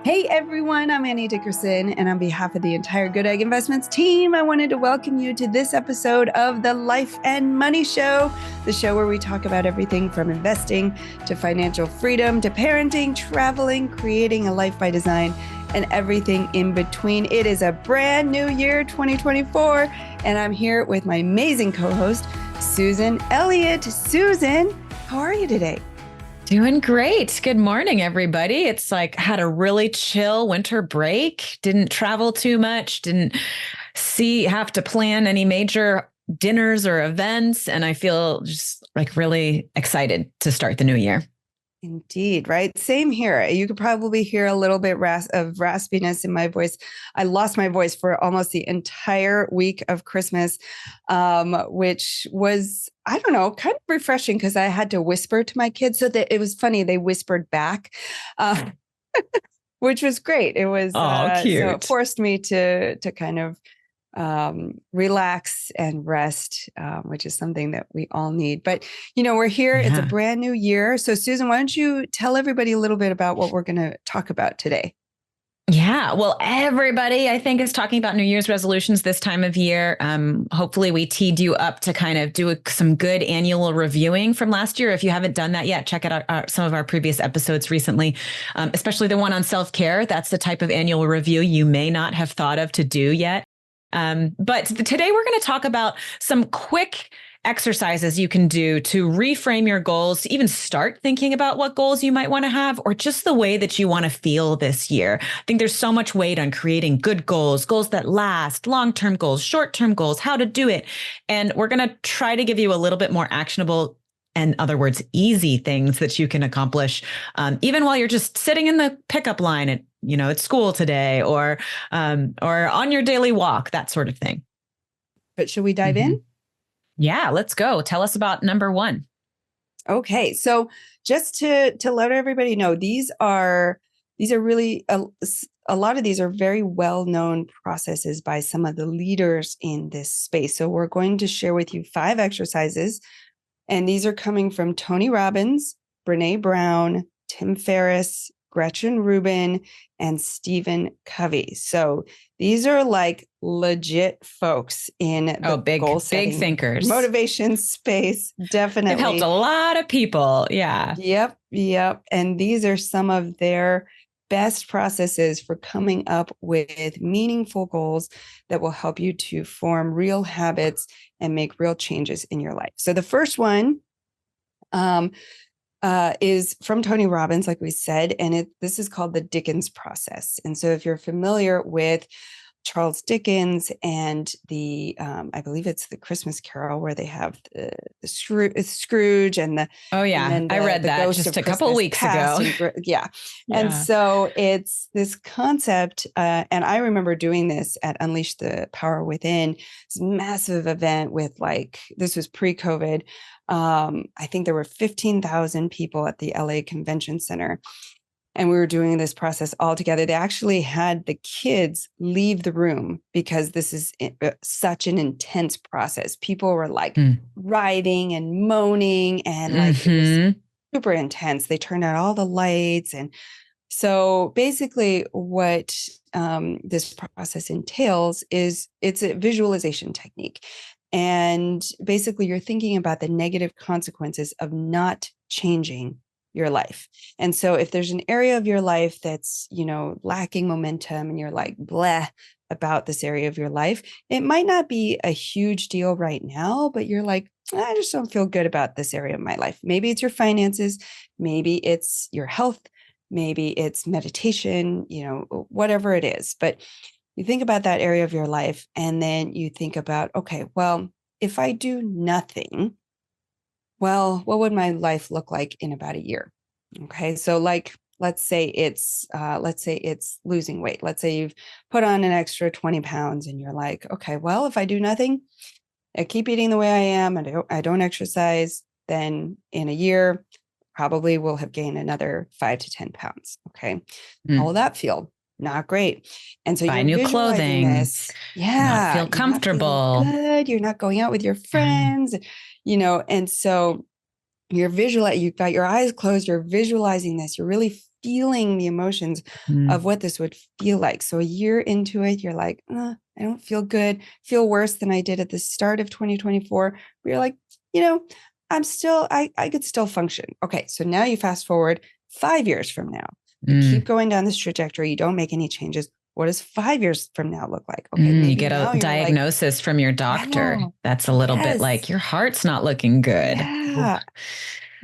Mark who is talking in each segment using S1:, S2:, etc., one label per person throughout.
S1: Hey everyone, I'm Annie Dickerson, and on behalf of the entire Goodegg Investments team, I wanted to welcome you to this episode of the Life and Money Show, the show where we talk about everything from investing to financial freedom to parenting, traveling, creating a life by design, and everything in between. It is a brand new year, 2024, and I'm here with my amazing co-host, Susan Elliott. Susan, how are you today?
S2: Doing great. Good morning, everybody. It's like had a really chill winter break. Didn't travel too much. Didn't have to plan any major dinners or events. And I feel just like really excited to start the new year.
S1: Indeed, right? Same here. You could probably hear a little bit of raspiness in my voice. I lost my voice for almost the entire week of Christmas, which was, I don't know, kind of refreshing because I had to whisper to my kids so that it was funny. They whispered back, which was great. It was
S2: cute.
S1: So it forced me to kind of relax and rest, which is something that we all need. But, we're here. Yeah. It's a brand new year. So Susan, why don't you tell everybody a little bit about what we're going to talk about today?
S2: Yeah, well, everybody, I think, is talking about New Year's resolutions this time of year. Hopefully we teed you up to kind of do some good annual reviewing from last year. If you haven't done that yet, check out some of our previous episodes recently, especially the one on self-care. That's the type of annual review you may not have thought of to do yet. But today we're going to talk about some quick exercises you can do to reframe your goals, to even start thinking about what goals you might want to have, or just the way that you want to feel this year. I think there's so much weight on creating good goals, goals that last, long-term goals, short-term goals, how to do it. And we're going to try to give you a little bit more actionable, in other words, easy things that you can accomplish, even while you're just sitting in the pickup line at school today, or on your daily walk, that sort of thing.
S1: But should we dive in?
S2: Yeah, let's go. Tell us about number one.
S1: Okay, so just to let everybody know, these are really a lot of these are very well-known processes by some of the leaders in this space. So we're going to share with you 5 exercises, and these are coming from Tony Robbins, Brené Brown, Tim Ferriss, Gretchen Rubin, and Stephen Covey. So these are like legit folks in the goal setting,
S2: big thinkers,
S1: motivation space. Definitely.
S2: They've helped a lot of people. Yeah.
S1: Yep. And these are some of their best processes for coming up with meaningful goals that will help you to form real habits and make real changes in your life. So the first one, is from Tony Robbins, like we said, and this is called the Dickens Process. And so if you're familiar with Charles Dickens and the, I believe it's the Christmas Carol where they have the Scrooge and the.
S2: Oh yeah, I read that just a couple of weeks ago.
S1: Yeah. And so it's this concept, and I remember doing this at Unleash the Power Within, this massive event with this was pre-COVID. I think there were 15,000 people at the LA Convention Center, and we were doing this process all together. They actually had the kids leave the room because this is such an intense process. People were writhing and moaning, and it was super intense. They turned out all the lights. And so basically what this process entails is it's a visualization technique. And basically you're thinking about the negative consequences of not changing your life. And so if there's an area of your life that's, lacking momentum and you're like, bleh about this area of your life, it might not be a huge deal right now, but you're like, I just don't feel good about this area of my life. Maybe it's your finances, maybe it's your health, maybe it's meditation, whatever it is. But you think about that area of your life, and then you think about, okay, well, if I do nothing, well, what would my life look like in about a year? Okay. So let's say it's losing weight. Let's say you've put on an extra 20 pounds and you're like, okay, well, if I do nothing, I keep eating the way I am and I don't exercise, then in a year, probably will have gained another 5 to 10 pounds. Okay. How will that feel? Not great. And so
S2: buy new clothing, not feel comfortable.
S1: Good. You're not going out with your friends, and so you've got your eyes closed, you're visualizing this, you're really feeling the emotions of what this would feel like. So a year into it, you're like, I don't feel good, feel worse than I did at the start of 2024. But you're like, I could still function. Okay. So now you fast forward 5 years from now, you keep going down this trajectory. You don't make any changes. What does 5 years from now look like? Okay. Maybe
S2: you get a diagnosis from your doctor. That's a little bit like your heart's not looking good.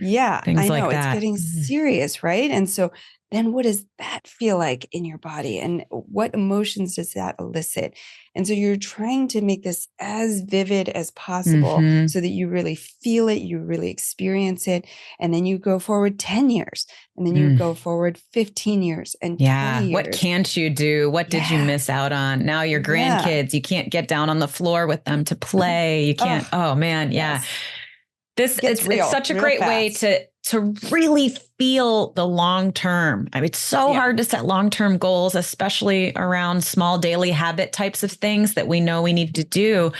S1: Yeah.
S2: Things
S1: I know
S2: like that.
S1: It's getting serious, right? And so then what does that feel like in your body? And what emotions does that elicit? And so you're trying to make this as vivid as possible so that you really feel it, you really experience it. And then you go forward 10 years, and then you go forward 15 years and 20 years.
S2: What can't you do? What did you miss out on? Now your grandkids, you can't get down on the floor with them to play. You can't. Oh man. Yeah. Yes. It's such a great way to really feel the long term. I mean, it's so hard to set long-term goals, especially around small daily habit types of things that we know we need to do.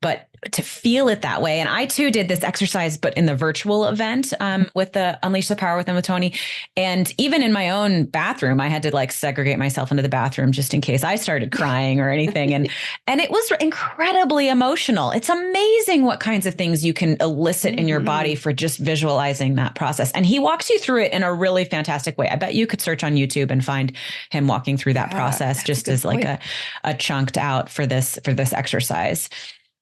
S2: But to feel it that way. And I too did this exercise, but in the virtual event with the Unleash the Power Within with Tony. And even in my own bathroom, I had to like segregate myself into the bathroom just in case I started crying or anything. And it was incredibly emotional. It's amazing what kinds of things you can elicit in your body for just visualizing that process. And he walks you through it in a really fantastic way. I bet you could search on YouTube and find him walking through that process just as like a chunked out for this exercise.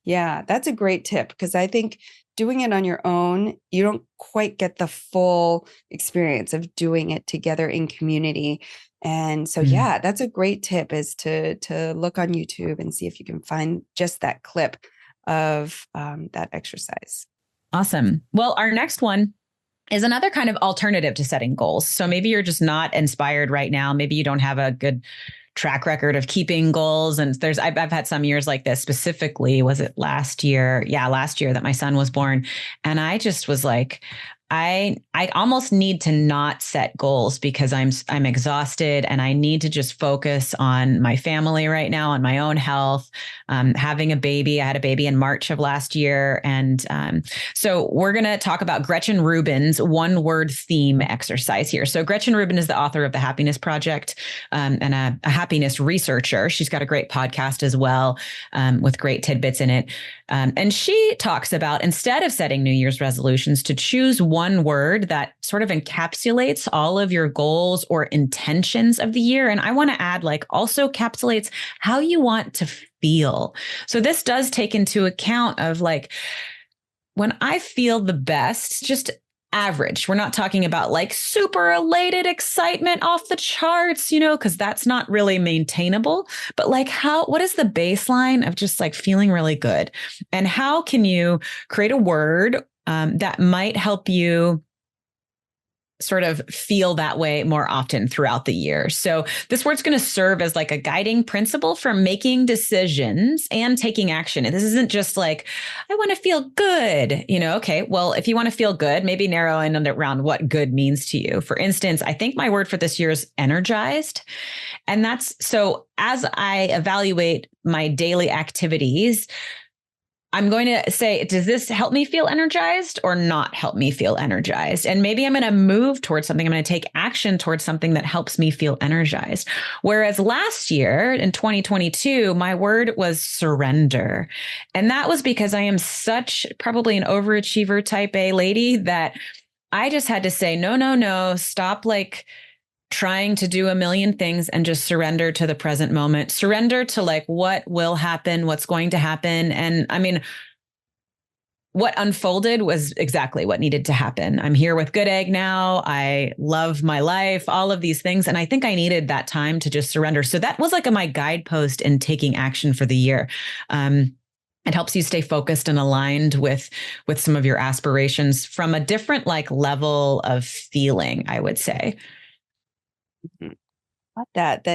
S1: Yeah, that's a great tip, because I think doing it on your own, you don't quite get the full experience of doing it together in community. And so, yeah, that's a great tip, is to look on YouTube and see if you can find just that clip of that exercise.
S2: Awesome. Well, our next one is another kind of alternative to setting goals. So maybe you're just not inspired right now. Maybe you don't have a good track record of keeping goals. And I've had some years like this. Specifically, was it last year? Yeah, last year that my son was born. And I just was like, I almost need to not set goals because I'm exhausted and I need to just focus on my family right now, on my own health, having a baby. I had a baby in March of last year. And so we're going to talk about Gretchen Rubin's 1-word theme exercise here. So Gretchen Rubin is the author of The Happiness Project and a happiness researcher. She's got a great podcast as well with great tidbits in it. And she talks about, instead of setting New Year's resolutions, to choose one word that sort of encapsulates all of your goals or intentions of the year. And I want to add, like, also encapsulates how you want to feel. So this does take into account of, like, when I feel the best, just average. We're not talking about like super elated excitement off the charts, because that's not really maintainable. But like, what is the baseline of just like feeling really good? And how can you create a word that might help you sort of feel that way more often throughout the year? So this word's going to serve as like a guiding principle for making decisions and taking action. And this isn't just like, I want to feel good, okay, well, if you want to feel good, maybe narrow in around what good means to you. For instance, I think my word for this year is energized. And that's so as I evaluate my daily activities, I'm going to say, does this help me feel energized or not help me feel energized? And maybe I'm going to move towards something. I'm going to take action towards something that helps me feel energized. Whereas last year in 2022, my word was surrender. And that was because I am such probably an overachiever type A lady that I just had to say, no, stop like trying to do a million things and just surrender to the present moment, surrender to like what will happen, what's going to happen. And I mean, what unfolded was exactly what needed to happen. I'm here with Goodegg now. I love my life, all of these things. And I think I needed that time to just surrender. So that was like my guidepost in taking action for the year. It helps you stay focused and aligned with some of your aspirations from a different like level of feeling, I would say.
S1: That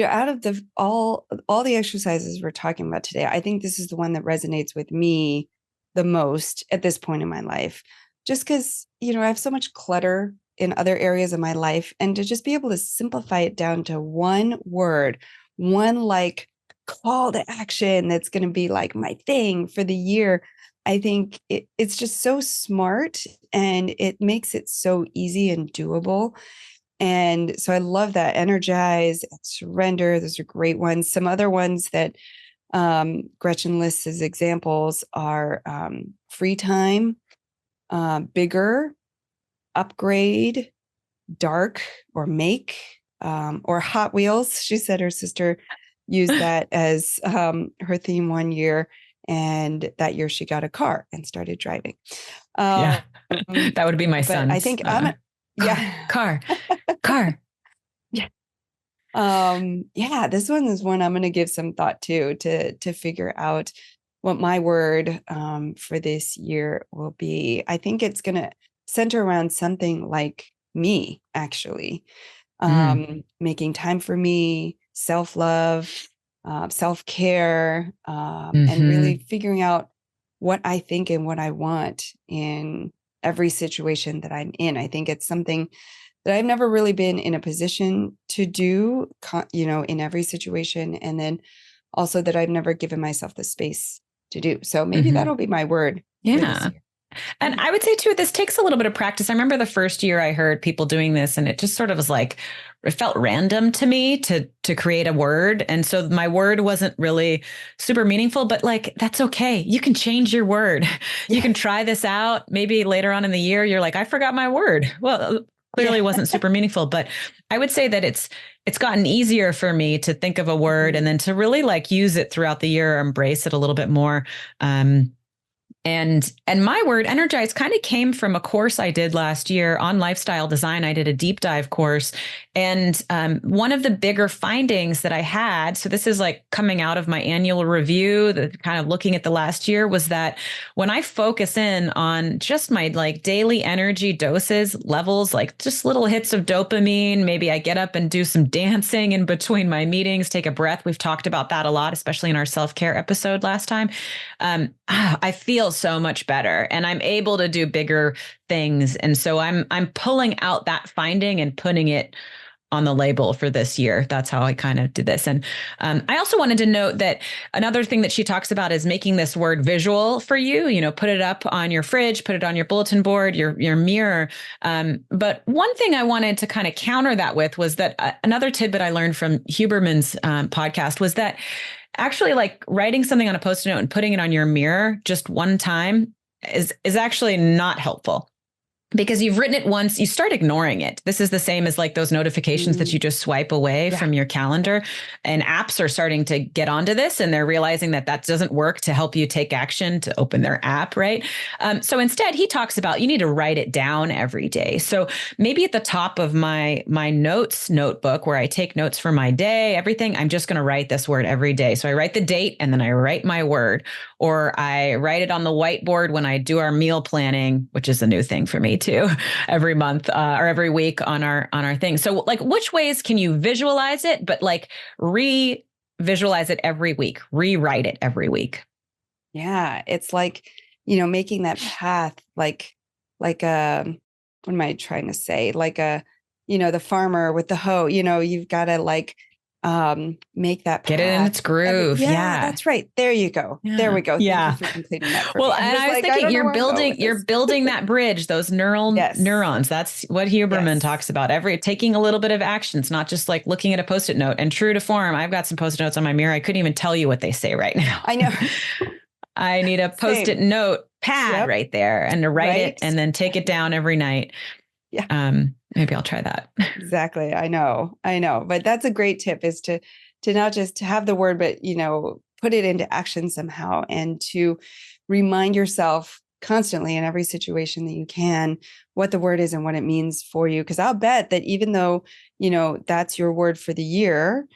S1: out of all the exercises we're talking about today, I think this is the one that resonates with me the most at this point in my life, just because I have so much clutter in other areas of my life, and to just be able to simplify it down to one word, one like call to action that's going to be like my thing for the year. I think it's just so smart, and it makes it so easy and doable. And so I love that. Energize, surrender. Those are great ones. Some other ones that Gretchen lists as examples are free time, bigger, upgrade, dark, or make, or Hot Wheels. She said her sister used that as her theme one year. And that year she got a car and started driving.
S2: That would be my son.
S1: I think
S2: car.
S1: Yeah. This one is one I'm going to give some thought to figure out what my word for this year will be. I think it's going to center around something like me, actually. Making time for me, self-love, self-care, and really figuring out what I think and what I want in every situation that I'm in. I think it's something that I've never really been in a position to do, in every situation. And then also that I've never given myself the space to do. So maybe that'll be my word.
S2: Yeah. And I would say too, this takes a little bit of practice. I remember the first year I heard people doing this and it just sort of was like, it felt random to me to create a word. And so my word wasn't really super meaningful, but like, that's okay. You can change your word. You can try this out. Maybe later on in the year, you're like, I forgot my word. Well, clearly wasn't super meaningful, but I would say that it's gotten easier for me to think of a word and then to really like use it throughout the year, or embrace it a little bit more. And my word, energize, kind of came from a course I did last year on lifestyle design. I did a deep dive course. And one of the bigger findings that I had, so this is like coming out of my annual review, the kind of looking at the last year, was that when I focus in on just my like daily energy doses, levels, like just little hits of dopamine, maybe I get up and do some dancing in between my meetings, take a breath. We've talked about that a lot, especially in our self-care episode last time. I feel so much better and I'm able to do bigger things. And so I'm pulling out that finding and putting it on the label for this year. That's how I kind of did this. And I also wanted to note that another thing that she talks about is making this word visual for you, put it up on your fridge, put it on your bulletin board, your mirror. But one thing I wanted to kind of counter that with was that another tidbit I learned from Huberman's podcast was that actually like writing something on a Post-it note and putting it on your mirror just one time is actually not helpful. Because you've written it once, you start ignoring it. This is the same as like those notifications that you just swipe away from your calendar. And apps are starting to get onto this and they're realizing that doesn't work to help you take action to open their app, right? So instead, he talks about you need to write it down every day. So maybe at the top of my notes notebook where I take notes for my day, everything, I'm just going to write this word every day. So I write the date and then I write my word, or I write it on the whiteboard when I do our meal planning, which is a new thing for me too, every month or every week on our thing. So like, which ways can you visualize it, but like re-visualize it every week, rewrite it every week?
S1: Yeah. It's like, making that path, like what am I trying to say? Like the farmer with the hoe, you've got to like, make that path.
S2: Get it in its groove. Yeah,
S1: that's right. There you go. Yeah. There we go.
S2: Yeah.
S1: Thank you for completing that.
S2: Well, and I was thinking you're building that bridge, those neurons. That's what Huberman talks about. Taking a little bit of action. It's not just like looking at a Post-it note. And true to form, I've got some Post-it notes on my mirror. I couldn't even tell you what they say right now.
S1: I know.
S2: I need a Post-it note pad right there and to write it and then take it down every night. Yeah. Maybe I'll try that.
S1: Exactly. I know. But that's a great tip, is to not just have the word, but, put it into action somehow, and to remind yourself constantly in every situation that you can what the word is and what it means for you. Because I'll bet that even though, that's your word for the year,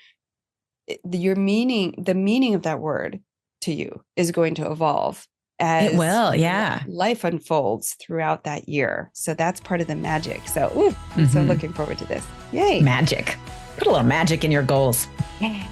S1: the meaning of that word to you is going to evolve as
S2: it will,
S1: life unfolds throughout that year. So that's part of the magic. So I'm so looking forward to this. Yay.
S2: Magic. Put a little magic in your goals.
S1: Yeah.